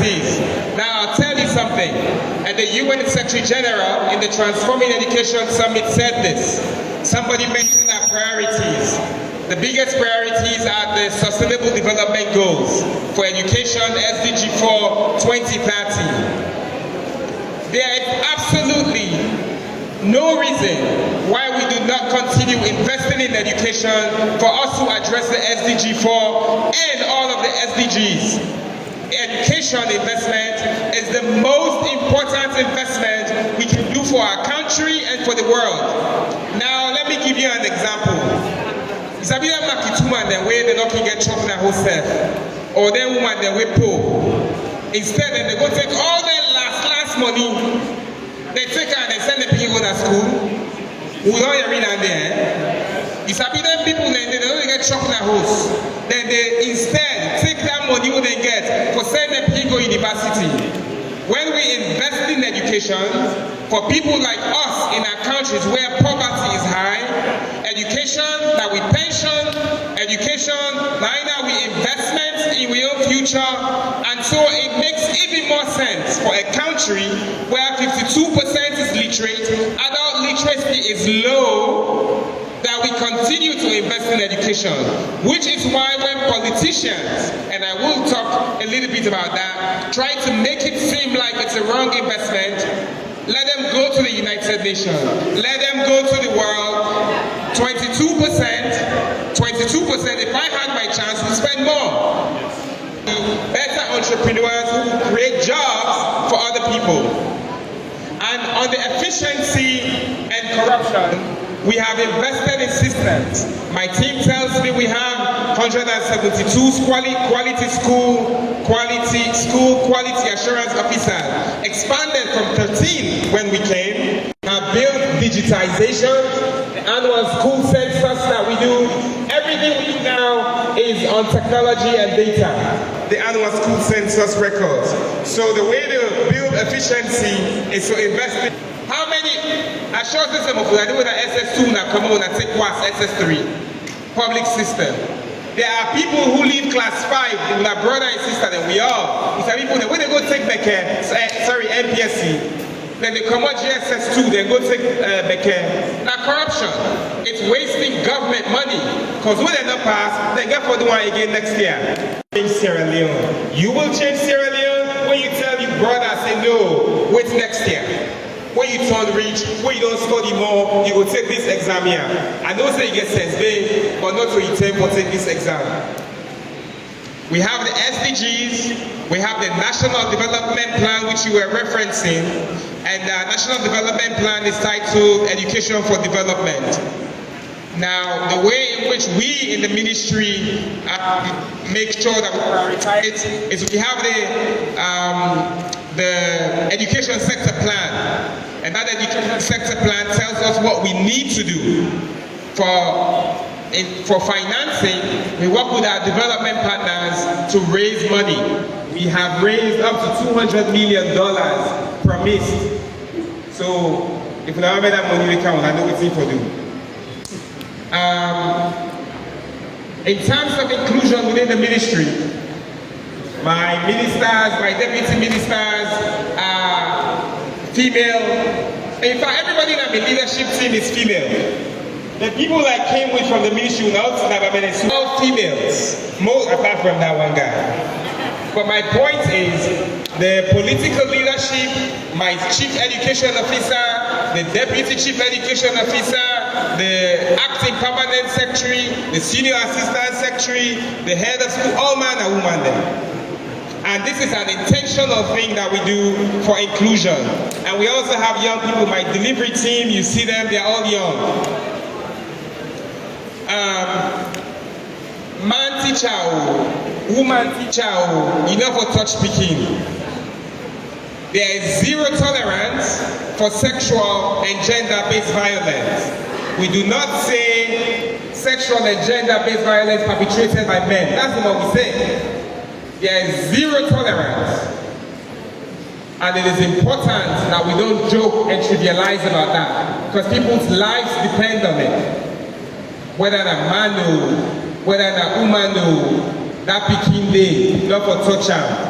priorities. Now I'll tell you something. And the UN Secretary General in the Transforming Education Summit said this. Somebody mentioned our priorities. The biggest priorities are the Sustainable Development Goals for Education, SDG 4 2030. There is absolutely no reason why we do not continue investing in education for us to address the SDG 4 and all of the SDGs. Education investment is the most important investment we can do for our country and for the world. Now, let me give you an example. Isabella Makituma, the way they don't get chopped in herself, or the woman, the way poor. Instead, they go take all their last money, they take her and they send the people to school. We don't hear it there. Isabella people, they don't get chopped in their house. Then they instead take that money what they get for sending the people to university. When we invest in education, for people like us in our countries where poverty is high, education that we pension, education that we investment in our future, and so it makes even more sense for a country where 52% is literate, adult literacy is low, that we continue to invest in education, which is why when politicians, and I will talk a little bit about that, try to make it seem like it's a wrong investment, let them go to the United Nations, let them go to the world. 22%, if I had my chance, we'll spend more. Better entrepreneurs who create jobs for other people. And on the efficiency and corruption, we have invested in systems. My team tells me we have 172 quality assurance officers, expanded from 13 when we came. Have built digitization, the annual school census that we do. Everything we do now is on technology and data. The annual school census records. So the way to build efficiency is to invest in how many assurances of I do with the SS2 now come on and take was SS3 public system. There are people who leave class 5 with a brother and sister than we are. It's people that when they go take MPSC, then they come out GSS2, they go take Now corruption, it's wasting government money. Because when they not pass, they get for the one again next year. Change Sierra Leone. You will change Sierra Leone when you tell your brother, say no, wait next year. When you turn rich, when you don't study more, you will take this exam here. I know say you get sense, but not when you take this exam. We have the SDGs, we have the National Development Plan, which you were referencing, and the National Development Plan is titled Education for Development. Now, the way in which we in the ministry make sure that we prioritize it is we have the Education Sector Plan. And that Education Sector Plan tells us what we need to do for financing. We work with our development partners to raise money. We have raised up to $200 million promised. So if we don't have that money, we can't. I know what it's for do. In terms of inclusion within the ministry, my ministers, my deputy ministers are female. In fact, everybody in my leadership team is female. The people that came with from the ministry now are all females, most apart from that one guy. But my point is, the political leadership, my chief education officer, the deputy chief education officer, the acting permanent secretary, the senior assistant secretary, the head of school, all man and woman there. And this is an intentional thing that we do for inclusion. And we also have young people, my delivery team, you see them, they're all young. Man teacher, woman teacher, you never touch speaking. There is zero tolerance for sexual and gender-based violence. We do not say sexual and gender-based violence perpetrated by men. That's what we say. There is zero tolerance. And it is important that we don't joke and trivialize about that, because people's lives depend on it. Whether a man or whether a woman or that picking day, not for touch am.